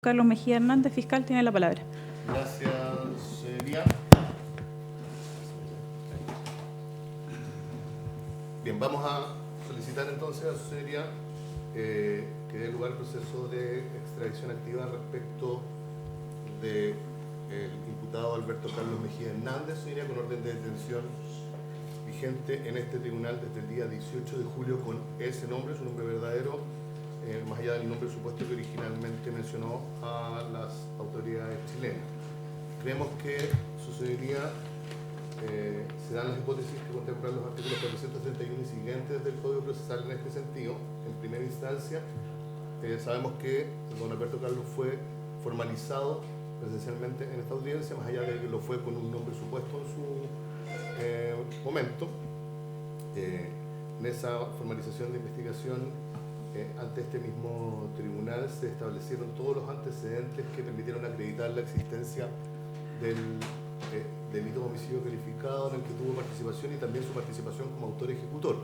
Carlos Mejía Hernández, fiscal, tiene la palabra. Gracias, señoría. Bien, vamos a solicitar entonces a su señoría que dé lugar al proceso de extradición activa respecto del imputado Alberto Carlos Mejía Hernández, señoría, con orden de detención vigente en este tribunal desde el día 18 de julio con ese nombre, su nombre verdadero, más allá del nombre supuesto que originalmente mencionó a las autoridades chilenas. Creemos que su señoría se dan las hipótesis que contemplan los artículos 431 y siguientes del Código Procesal en este sentido. En primera instancia, sabemos que don Alberto Carlos fue formalizado presencialmente en esta audiencia, más allá de que lo fue con un nombre supuesto en su momento. En esa formalización de investigación ante este mismo tribunal se establecieron todos los antecedentes que permitieron acreditar la existencia del delito de homicidio calificado en el que tuvo participación y también su participación como autor ejecutor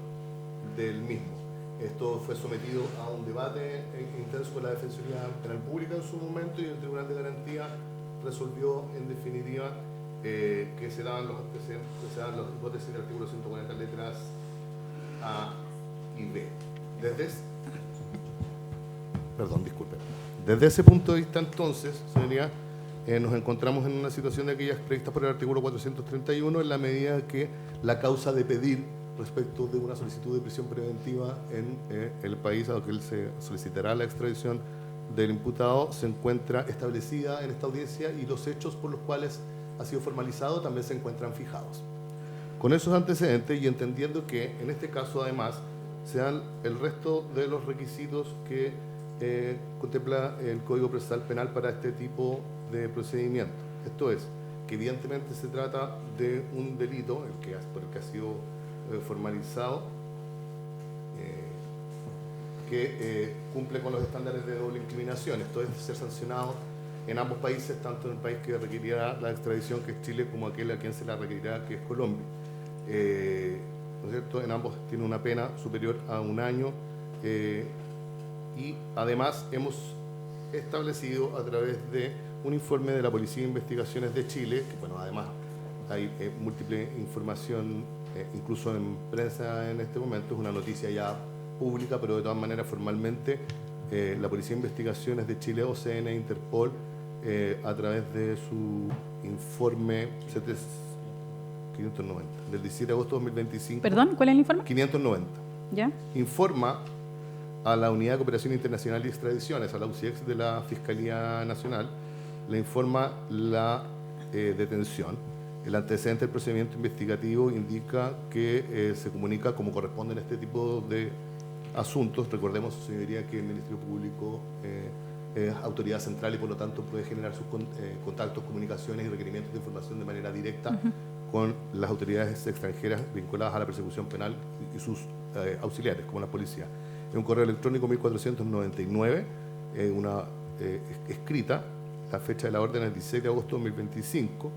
del mismo. Esto fue sometido a un debate intenso con la Defensoría Penal Pública en su momento y el Tribunal de Garantía resolvió en definitiva que se daban los antecedentes, se daban las hipótesis del artículo 140 letras A y B. Desde ese punto de vista entonces, señoría, nos encontramos en una situación de aquellas previstas por el artículo 431 en la medida que la causa de pedir respecto de una solicitud de prisión preventiva en el país a lo que él se solicitará la extradición del imputado se encuentra establecida en esta audiencia y los hechos por los cuales ha sido formalizado también se encuentran fijados. Con esos antecedentes y entendiendo que en este caso además se dan el resto de los requisitos que contempla el Código Procesal Penal para este tipo de procedimiento. Esto es, que evidentemente se trata de un delito por el que ha sido formalizado, que cumple con los estándares de doble incriminación. Esto es ser sancionado en ambos países, tanto en el país que requerirá la extradición, que es Chile, como aquel a quien se la requerirá, que es Colombia. ¿No es cierto? En ambos tiene una pena superior a 1 año y además hemos establecido a través de un informe de la Policía de Investigaciones de Chile, que bueno, además hay múltiple información, incluso en prensa en este momento, es una noticia ya pública, pero de todas maneras formalmente la Policía de Investigaciones de Chile, OCN e Interpol, a través de su informe 590, del 17 de agosto de 2025. ¿Perdón? ¿Cuál es el informe? 590. ¿Ya? Informa a la Unidad de Cooperación Internacional y Extradiciones, a la UCIEX de la Fiscalía Nacional, le informa la detención. El antecedente del procedimiento investigativo indica que se comunica como corresponde en este tipo de asuntos. Recordemos, señoría, que el Ministerio Público es autoridad central y por lo tanto puede generar sus contactos, comunicaciones y requerimientos de información de manera directa con las autoridades extranjeras vinculadas a la persecución penal y sus auxiliares, como la policía. Es un correo electrónico 1499, una escrita, la fecha de la orden es 16 de agosto de 2025,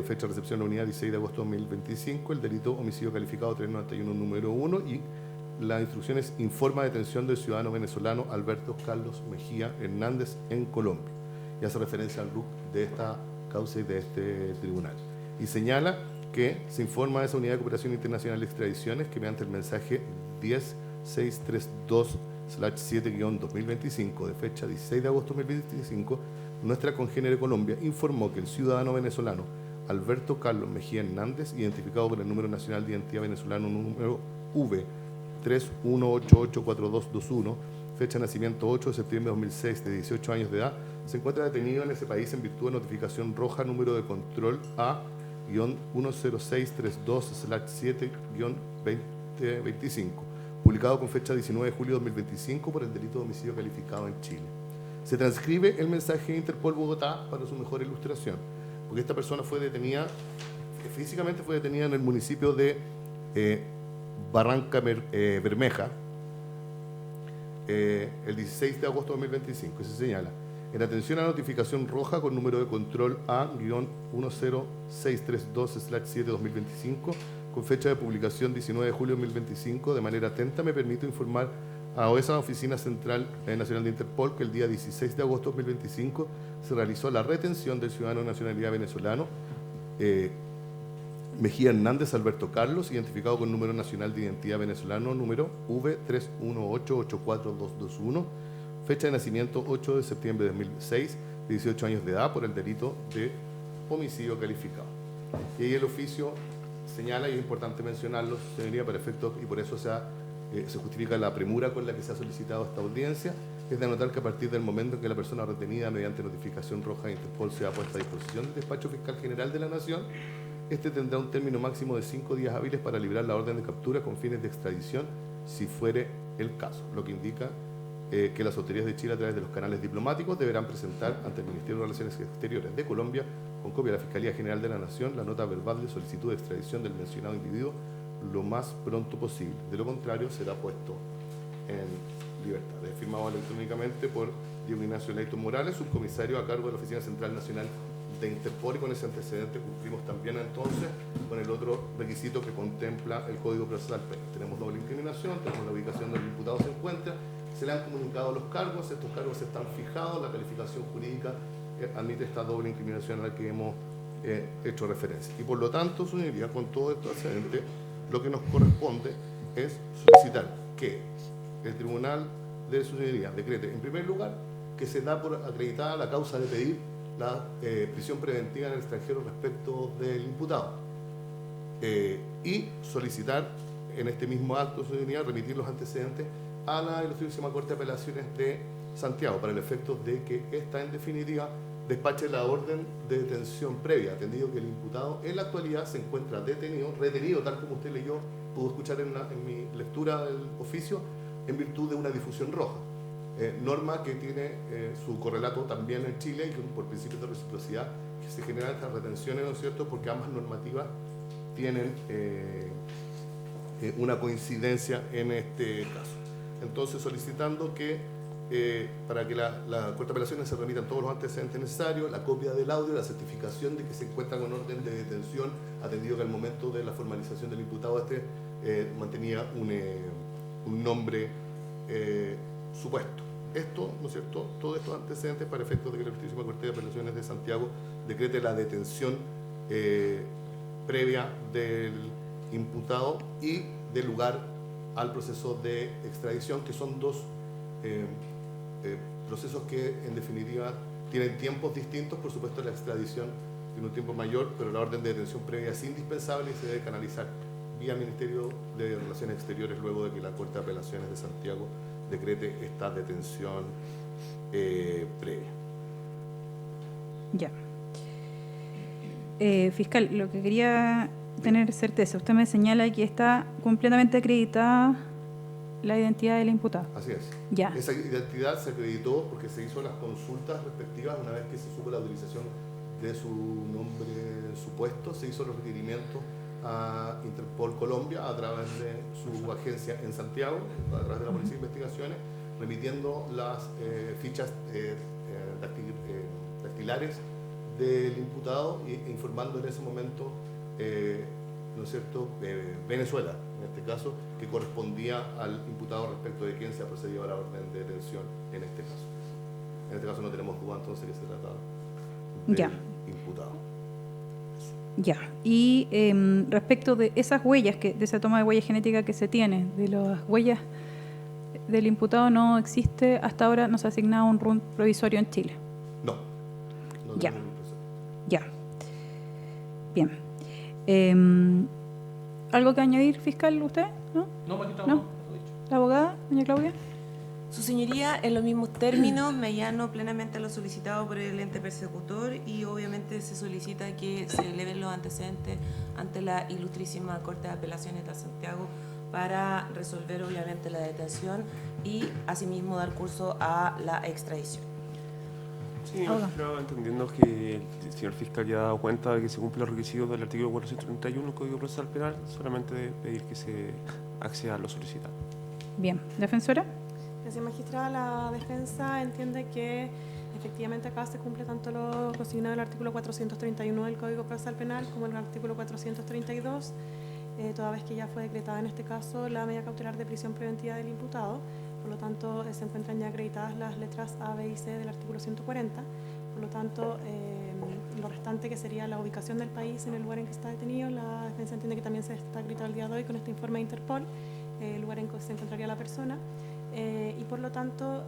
fecha de recepción de la unidad 16 de agosto de 2025, el delito homicidio calificado 391 número 1 y la instrucción es informa de detención del ciudadano venezolano Alberto Carlos Mejía Hernández en Colombia. Y hace referencia al RUC de esta causa y de este tribunal. Y señala que se informa a esa Unidad de Cooperación Internacional de Extradiciones que mediante el mensaje 10632/7-2025 de fecha 16 de agosto de 2025, nuestra congénere Colombia informó que el ciudadano venezolano Alberto Carlos Mejía Hernández, identificado por el número nacional de identidad venezolano número V 31884221, fecha de nacimiento 8 de septiembre de 2006, de 18 años de edad, se encuentra detenido en ese país en virtud de notificación roja número de control A-10632/7-2025, publicado con fecha 19 de julio de 2025 por el delito de homicidio calificado en Chile. Se transcribe el mensaje de Interpol Bogotá para su mejor ilustración, porque esta persona fue detenida, físicamente fue detenida en el municipio de Barranca Bermeja el 16 de agosto de 2025, y se señala: en atención a la notificación roja con número de control A-10632/7-2025, con fecha de publicación 19 de julio de 2025, de manera atenta me permito informar a esa Oficina Central Nacional de Interpol que el día 16 de agosto de 2025 se realizó la retención del ciudadano de nacionalidad venezolano Mejía Hernández Alberto Carlos, identificado con número nacional de identidad venezolano número V31884221, fecha de nacimiento 8 de septiembre de 2006, de 18 años de edad, por el delito de homicidio calificado. Y ahí el oficio señala, y es importante mencionarlo, señoría, para efectos, y por eso se justifica la premura con la que se ha solicitado esta audiencia, es de anotar que a partir del momento en que la persona retenida mediante notificación roja de Interpol sea puesta a disposición del Despacho Fiscal General de la Nación, este tendrá un término máximo de 5 días hábiles para librar la orden de captura con fines de extradición, si fuere el caso, lo que indica que las autoridades de Chile, a través de los canales diplomáticos, deberán presentar ante el Ministerio de Relaciones Exteriores de Colombia, con copia de la Fiscalía General de la Nación, la nota verbal de solicitud de extradición del mencionado individuo lo más pronto posible. De lo contrario, será puesto en libertad. Es firmado electrónicamente por Diego Ignacio Leito Morales, subcomisario a cargo de la Oficina Central Nacional de Interpol, y con ese antecedente cumplimos también entonces con el otro requisito que contempla el Código Procesal Penal. Tenemos doble incriminación, tenemos la ubicación del imputado se encuentra, se le han comunicado los cargos, estos cargos están fijados, la calificación jurídica admite esta doble incriminación a la que hemos hecho referencia. Y por lo tanto, señoría, con todo esto antecedente, lo que nos corresponde es solicitar que el Tribunal de su Señoría decrete, en primer lugar, que se da por acreditada la causa de pedir la prisión preventiva en el extranjero respecto del imputado, y solicitar en este mismo acto, señoría, remitir los antecedentes a la Ilustrísima Corte de Apelaciones de Santiago, para el efecto de que esta, en definitiva, despache la orden de detención previa, atendido que el imputado en la actualidad se encuentra retenido, tal como usted leyó, pudo escuchar en mi lectura del oficio, en virtud de una difusión roja. Norma que tiene su correlato también en Chile, y que por principios de reciprocidad que se generan estas retenciones, ¿no es cierto?, porque ambas normativas tienen una coincidencia en este caso. Entonces, solicitando que para que la Corte de Apelaciones se remitan todos los antecedentes necesarios, la copia del audio, la certificación de que se encuentra con orden de detención, atendido que al momento de la formalización del imputado mantenía un nombre supuesto. Esto, ¿no es cierto?, todos estos antecedentes para efectos de que la Ilustrísima Corte de Apelaciones de Santiago decrete la detención previa del imputado y de lugar al proceso de extradición, que son dos procesos que en definitiva tienen tiempos distintos. Por supuesto, la extradición tiene un tiempo mayor, pero la orden de detención previa es indispensable y se debe canalizar vía Ministerio de Relaciones Exteriores luego de que la Corte de Apelaciones de Santiago decrete esta detención previa. Ya. Fiscal, lo que quería tener certeza, usted me señala que está completamente acreditada la identidad del imputado. Así es. Ya. Esa identidad se acreditó porque se hizo las consultas respectivas una vez que se supo la utilización de su nombre supuesto, se hizo los requerimientos a Interpol Colombia a través de su agencia en Santiago, a través de la Policía de Investigaciones, remitiendo las fichas dactilares del imputado e informando en ese momento, ¿no es cierto?, Venezuela, en este caso, que correspondía al imputado respecto de quién se ha procedido a la orden de detención en este caso. En este caso no tenemos duda entonces que se trata del imputado. Ya, y respecto de esas huellas, de esa toma de huella genética que se tiene, de las huellas del imputado, no existe, hasta ahora no se ha asignado un RUN provisorio en Chile. No. Ya. Ya. Bien. ¿Algo que añadir, fiscal, usted? ¿No? No, aquí estamos. ¿No? ¿La abogada, doña Claudia? Su señoría, en los mismos términos, me allano plenamente a lo solicitado por el ente persecutor y obviamente se solicita que se eleven los antecedentes ante la Ilustrísima Corte de Apelaciones de Santiago para resolver obviamente la detención y asimismo dar curso a la extradición. Sí, magistrado, entendiendo que el señor fiscal ya ha dado cuenta de que se cumplen los requisitos del artículo 431 del Código Procesal Penal, solamente de pedir que se acceda a lo solicitado. Bien. ¿Defensora? Gracias, magistrada. La defensa entiende que efectivamente acá se cumple tanto lo consignado en el artículo 431 del Código Procesal Penal como en el artículo 432, toda vez que ya fue decretada en este caso la medida cautelar de prisión preventiva del imputado. por lo tanto se encuentran ya acreditadas las letras A, B y C del artículo 140, por lo tanto lo restante que sería la ubicación del país en el lugar en que está detenido, la defensa entiende que también se está acreditado el día de hoy con este informe de Interpol, el lugar en que se encontraría la persona, y por lo tanto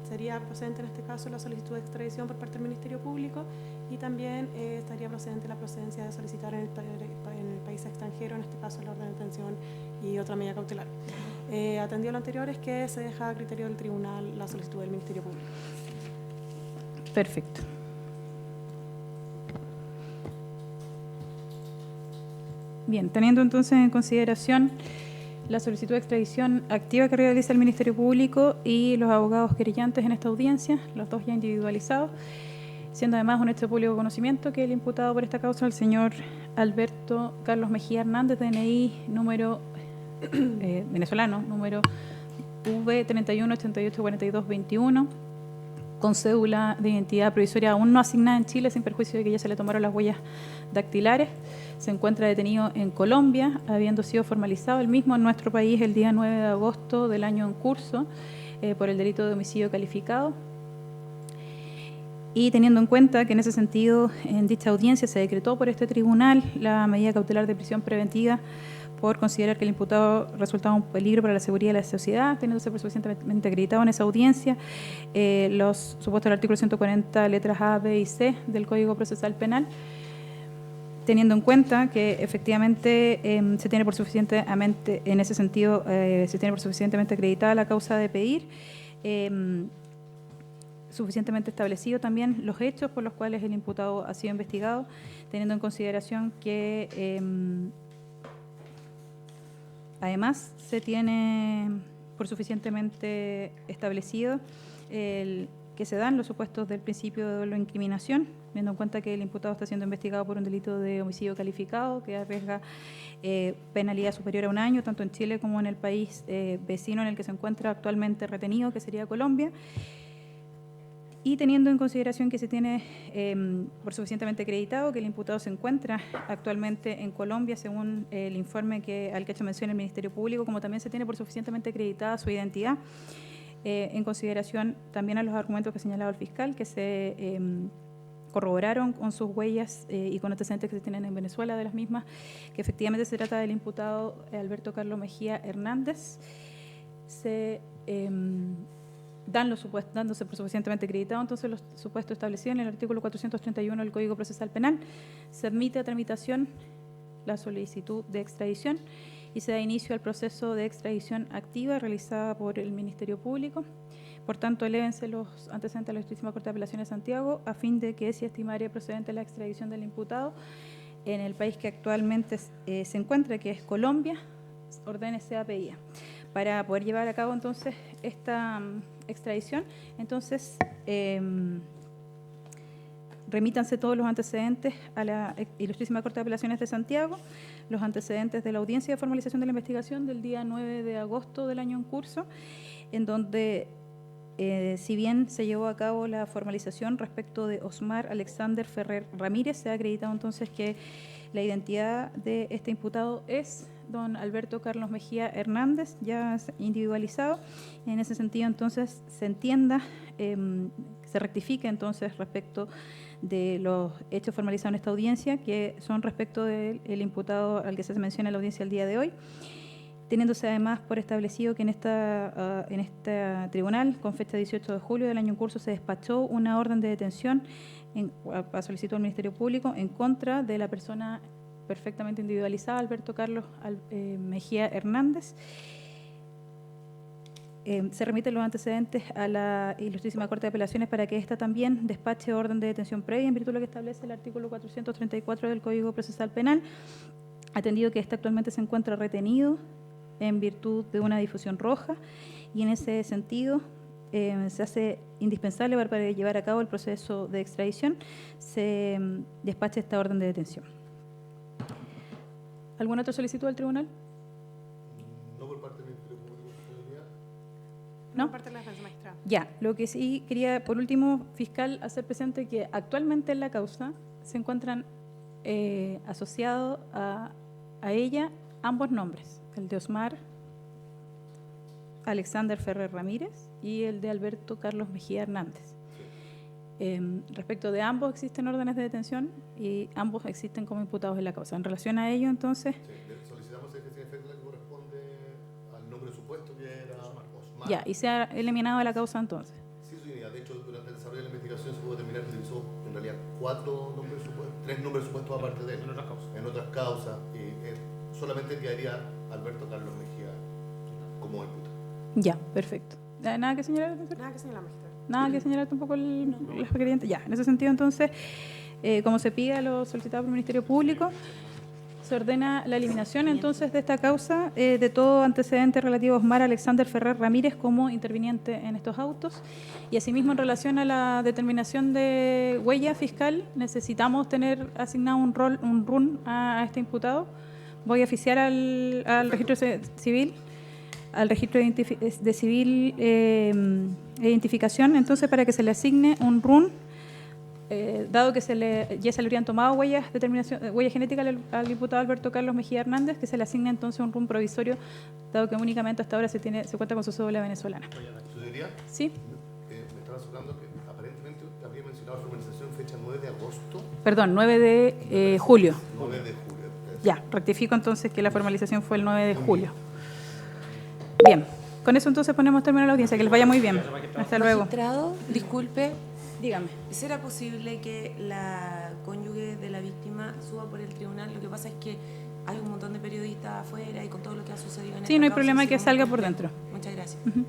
sería procedente en este caso la solicitud de extradición por parte del Ministerio Público y también estaría procedente la procedencia de solicitar en el país extranjero, en este caso la orden de detención y otra medida cautelar. Atendido lo anterior es que se deja a criterio del tribunal la solicitud del Ministerio Público. Perfecto. Bien, teniendo entonces en consideración la solicitud de extradición activa que realiza el Ministerio Público y los abogados querellantes en esta audiencia, los dos ya individualizados, siendo además un hecho de público conocimiento que el imputado por esta causa, el señor Alberto Carlos Mejía Hernández, DNI número venezolano, número V31884221, con cédula de identidad provisoria aún no asignada en Chile, sin perjuicio de que ya se le tomaron las huellas dactilares. Se encuentra detenido en Colombia, habiendo sido formalizado el mismo en nuestro país el día 9 de agosto del año en curso por el delito de homicidio calificado. Y teniendo en cuenta que en ese sentido, en dicha audiencia se decretó por este tribunal la medida cautelar de prisión preventiva por considerar que el imputado resultaba un peligro para la seguridad de la sociedad, teniéndose por suficientemente acreditado en esa audiencia los supuestos del artículo 140, letras A, B y C del Código Procesal Penal, teniendo en cuenta que efectivamente se tiene por suficientemente, en ese sentido, se tiene por suficientemente acreditada la causa de pedir, suficientemente establecido también los hechos por los cuales el imputado ha sido investigado, teniendo en consideración que además se tiene por suficientemente establecido que se dan los supuestos del principio de la incriminación, teniendo en cuenta que el imputado está siendo investigado por un delito de homicidio calificado que arriesga penalidad superior a 1 año, tanto en Chile como en el país vecino en el que se encuentra actualmente retenido, que sería Colombia. Y teniendo en consideración que se tiene por suficientemente acreditado que el imputado se encuentra actualmente en Colombia, según el informe al que ha hecho mención el Ministerio Público, como también se tiene por suficientemente acreditada su identidad, en consideración también a los argumentos que ha señalado el fiscal, que se corroboraron con sus huellas y con antecedentes que se tienen en Venezuela de las mismas, que efectivamente se trata del imputado Alberto Carlos Mejía Hernández, se dándose por suficientemente acreditado entonces los supuestos establecidos en el artículo 431 del Código Procesal Penal, se admite a tramitación la solicitud de extradición y se da inicio al proceso de extradición activa realizada por el Ministerio Público. Por tanto, elévense los antecedentes a la Justísima Corte de Apelaciones de Santiago a fin de que, si estimaría procedente la extradición del imputado en el país que actualmente se encuentra, que es Colombia, ordene sea pedida. Para poder llevar a cabo entonces esta extradición, entonces remítanse todos los antecedentes a la Ilustrísima Corte de Apelaciones de Santiago, los antecedentes de la audiencia de formalización de la investigación del día 9 de agosto del año en curso, en donde si bien se llevó a cabo la formalización respecto de Osmar Alexander Ferrer Ramírez, se ha acreditado entonces que la identidad de este imputado es don Alberto Carlos Mejía Hernández, ya individualizado. En ese sentido, entonces, se entienda, se rectifique entonces respecto de los hechos formalizados en esta audiencia, que son respecto del imputado al que se menciona en la audiencia el día de hoy, teniéndose además por establecido que en este tribunal, con fecha 18 de julio del año en curso, se despachó una orden de detención a solicitud del Ministerio Público en contra de la persona perfectamente individualizada, Alberto Carlos Mejía Hernández. Se remiten los antecedentes a la Ilustrísima Corte de Apelaciones para que ésta también despache orden de detención previa en virtud de lo que establece el artículo 434 del Código Procesal Penal, atendido que éste actualmente se encuentra retenido en virtud de una difusión roja, y en ese sentido se hace indispensable para llevar a cabo el proceso de extradición, se despache esta orden de detención. ¿Alguna otra solicitud al tribunal? No por parte del Ministerio Público, señoría. No, por parte de la defensa magistrada. Ya, lo que sí quería, por último, fiscal, hacer presente que actualmente en la causa se encuentran asociados a ella ambos nombres, el de Osmar Alexander Ferrer Ramírez y el de Alberto Carlos Mejía Hernández. Respecto de ambos existen órdenes de detención y ambos existen como imputados en la causa. En relación a ello, entonces... Sí, solicitamos que se efectúe la que corresponde al nombre supuesto, que era Osmar. Ya, y se ha eliminado de la causa entonces. Sí, su dignidad. De hecho, durante el desarrollo de la investigación se pudo determinar que utilizó en realidad 3 nombres supuestos aparte de él. En otras causas. Y solamente quedaría Alberto Carlos Mejía como imputado. Ya, perfecto. ¿Nada que señalar, profesor? Nada que señalar, magistrado. Nada que señalar tampoco los requerientes. Ya, en ese sentido, entonces, como se pide a lo solicitado por el Ministerio Público, se ordena la eliminación entonces de esta causa de todo antecedente relativo a Osmar Alexander Ferrer Ramírez como interviniente en estos autos. Y asimismo, en relación a la determinación de huella fiscal, necesitamos tener asignado un RUN a este imputado. Voy a oficiar al registro civil, al registro de civil identificación, entonces, para que se le asigne un RUN, dado que ya se le habrían tomado huella genética al imputado Alberto Carlos Mejía Hernández, que se le asigne entonces un RUN provisorio, dado que únicamente hasta ahora se cuenta con su cédula venezolana. ¿Su dignidad? ¿Sí? Me estaba hablando que aparentemente había mencionado formalización fecha 9 de agosto. Perdón, 9 de julio. 9 de julio. Ya, rectifico entonces que la formalización fue el 9 de julio. Bien, con eso entonces ponemos término a la audiencia. Que les vaya muy bien. Hasta luego. Magistrado, disculpe, Dígame. ¿será posible que la cónyuge de la víctima suba por el tribunal? Lo que pasa es que hay un montón de periodistas afuera y con todo lo que ha sucedido en Sí, esta no hay causa, problema ha que sido salga muy por complejo. dentro. Muchas gracias. Ujú.